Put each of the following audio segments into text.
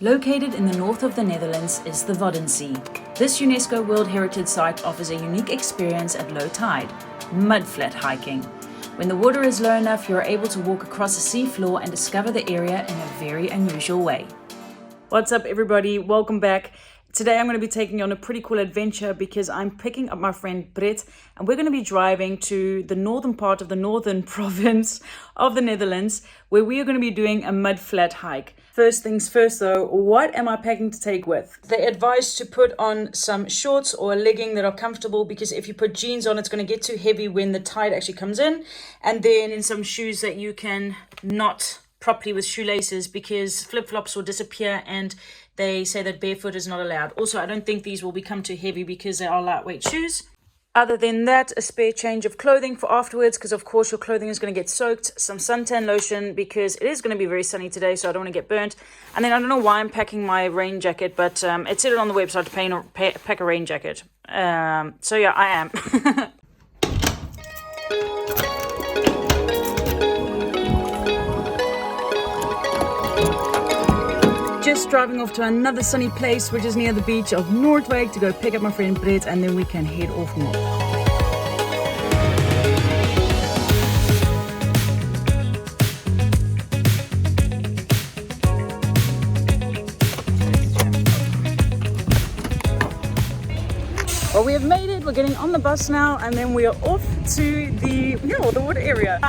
Located in the north of the Netherlands is the Wadden Sea. This UNESCO World Heritage site offers a unique experience at low tide, mudflat hiking. When the water is low enough, you are able to walk across the sea floor and discover the area in a very unusual way. What's up everybody, welcome back. Today I'm going to be taking you on a pretty cool adventure because I'm picking up my friend Brett and we're going to be driving to the northern part of the northern province of the Netherlands where we are going to be doing a mudflat hike. First things first though, what am I packing to take with? They advise to put on some shorts or a legging that are comfortable because if you put jeans on it's going to get too heavy when the tide actually comes in, and then in some shoes that you can knot properly with shoelaces because flip-flops will disappear and they say that barefoot is not allowed. Also, I don't think these will become too heavy because they are lightweight shoes. Other than that, a spare change of clothing for afterwards because of course your clothing is going to get soaked. Some suntan lotion because it is going to be very sunny today, so I don't want to get burnt. And then I don't know why I'm packing my rain jacket, but it said it on the website to pack a rain jacket. So yeah, I am. Just driving off to another sunny place which is near the beach of Noordwijk to go pick up my friend Brett, and then we can head off north. Well, we have made it, we're getting on the bus now and then we are off to the water area.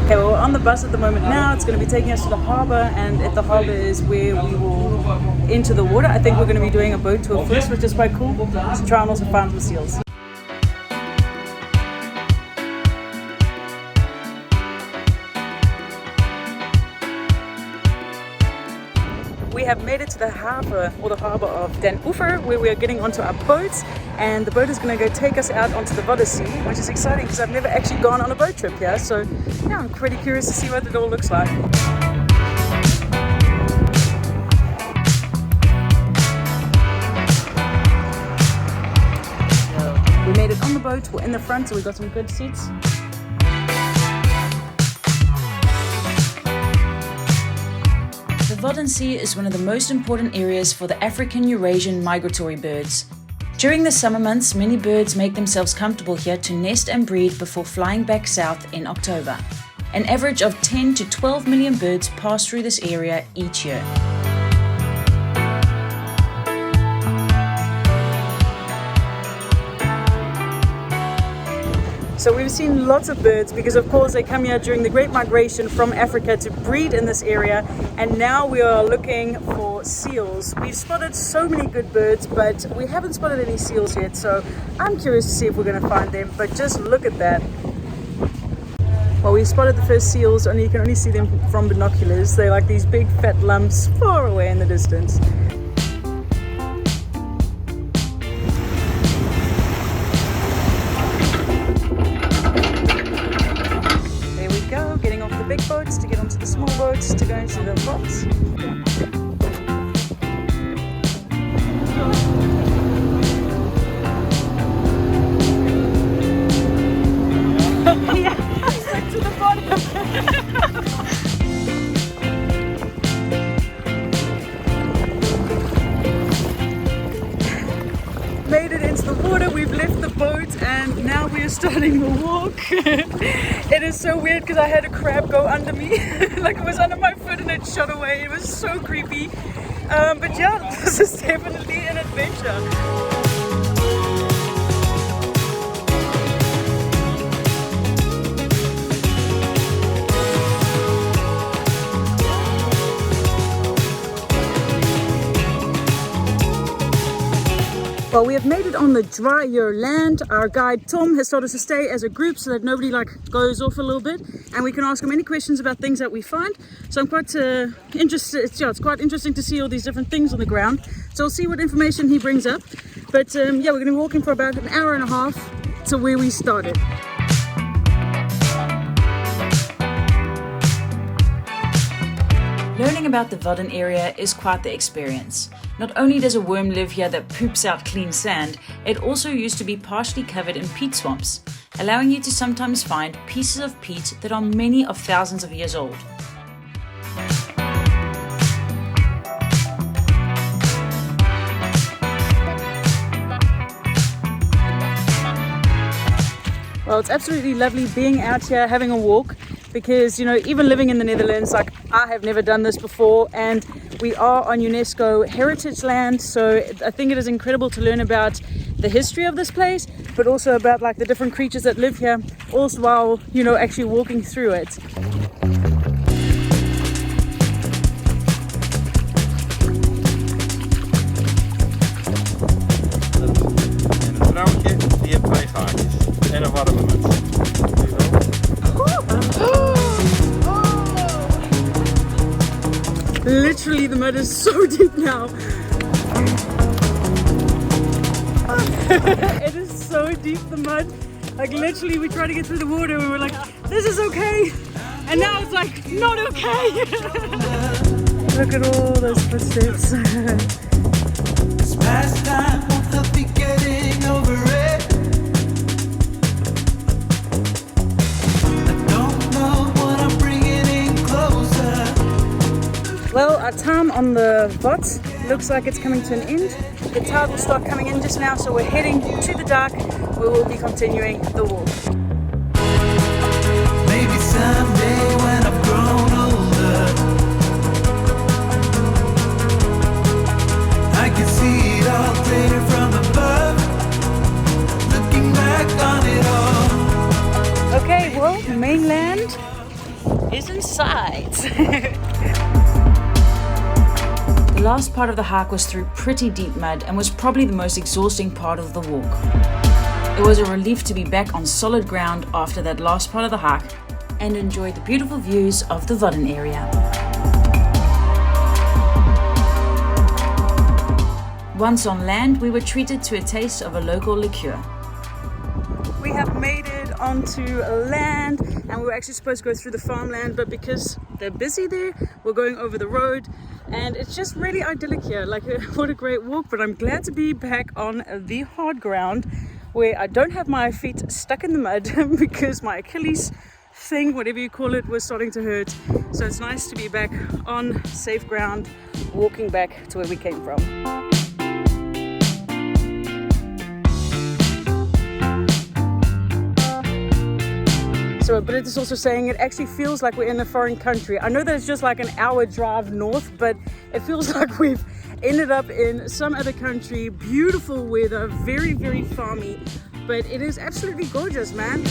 Okay, well, we're on the bus at the moment now. It's going to be taking us to the harbour, and at the harbour is where we will enter the water. I think we're going to be doing a boat tour first, which is quite cool, to try and also find some seals. We have made it to the harbour, or the harbour of Den Oever, where we are getting onto our boat, and the boat is going to go take us out onto the Wadden Sea, which is exciting because I've never actually gone on a boat trip here, so yeah, I'm pretty curious to see what it all looks like. We made it on the boat, we're in the front, so we've got some good seats. The Wadden Sea is one of the most important areas for the African-Eurasian migratory birds. During the summer months, many birds make themselves comfortable here to nest and breed before flying back south in October. An average of 10 to 12 million birds pass through this area each year. So we've seen lots of birds because of course they come here during the Great Migration from Africa to breed in this area, and now we are looking for seals. We've spotted so many good birds but we haven't spotted any seals yet, so I'm curious to see if we're going to find them, but just look at that. Well, we spotted the first seals, and you can only see them from binoculars. They're like these big fat lumps far away in the distance. Getting off the big boats to get onto the small boats to go into the box. Yeah, to the bottom. Made it into the water, we've left the boat and now we're starting the walk. It is so weird because I had a crab go under me, like it was under my foot and it shot away. It was so creepy. But yeah, this is definitely an adventure. Well, we have made it on the drier land. Our guide Tom has told us to stay as a group so that nobody goes off a little bit, and we can ask him any questions about things that we find. So I'm quite interested. It's quite interesting to see all these different things on the ground. So we'll see what information he brings up. But yeah, we're going to be walking for about an hour and a half to where we started. Learning about the Wadden area is quite the experience. Not only does a worm live here that poops out clean sand, it also used to be partially covered in peat swamps, allowing you to sometimes find pieces of peat that are many of thousands of years old. Well, it's absolutely lovely being out here having a walk because, you know, even living in the Netherlands, like I have never done this before, and we are on UNESCO Heritage land, so I think it is incredible to learn about the history of this place, but also about like the different creatures that live here, also while, you know, actually walking through it. En een warme muts. Literally, the mud is so deep now. It is so deep, the mud. Like literally, we tried to get through the water and we were like, this is okay. And now it's like, not okay. Look at all those footsteps. This past time won't help me getting over it. Well, our time on the Vod looks like it's coming to an end. The tide will start coming in just now, so we're heading to the dock where we'll be continuing the walk. Maybe someday when I've grown older, I can see it all clear from above, looking back on it all. Okay, well, mainland is in sight. The last part of the hike was through pretty deep mud and was probably the most exhausting part of the walk. It was a relief to be back on solid ground after that last part of the hike and enjoy the beautiful views of the Wadden area. Once on land, we were treated to a taste of a local liqueur. We have made it onto land and we were actually supposed to go through the farmland, but because they're busy there, we're going over the road and it's just really idyllic here. Like, what a great walk, but I'm glad to be back on the hard ground where I don't have my feet stuck in the mud because my Achilles thing, whatever you call it, was starting to hurt. So it's nice to be back on safe ground, walking back to where we came from. So, but it is also saying it actually feels like we're in a foreign country. I know that it's just like an hour drive north, but it feels like we've ended up in some other country. Beautiful weather, very, very farmy, but it is absolutely gorgeous, man.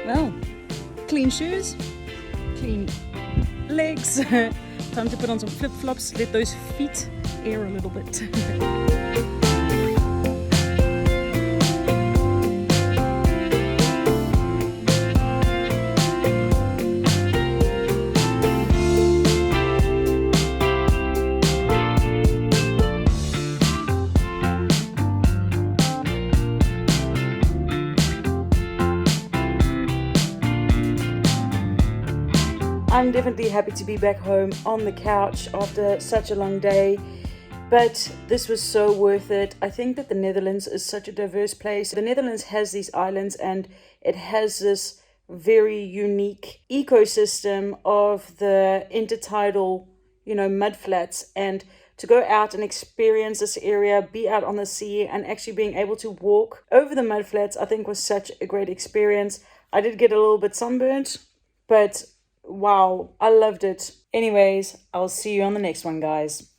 Well, clean shoes, clean legs. Time to put on some flip-flops, let those feet air a little bit. I'm definitely happy to be back home on the couch after such a long day, but this was so worth it. I think that the Netherlands is such a diverse place. The Netherlands has these islands and it has this very unique ecosystem of the intertidal, mudflats, and to go out and experience this area, be out on the sea and actually being able to walk over the mudflats, I think was such a great experience. I did get a little bit sunburnt, but wow, I loved it. Anyways, I'll see you on the next one, guys.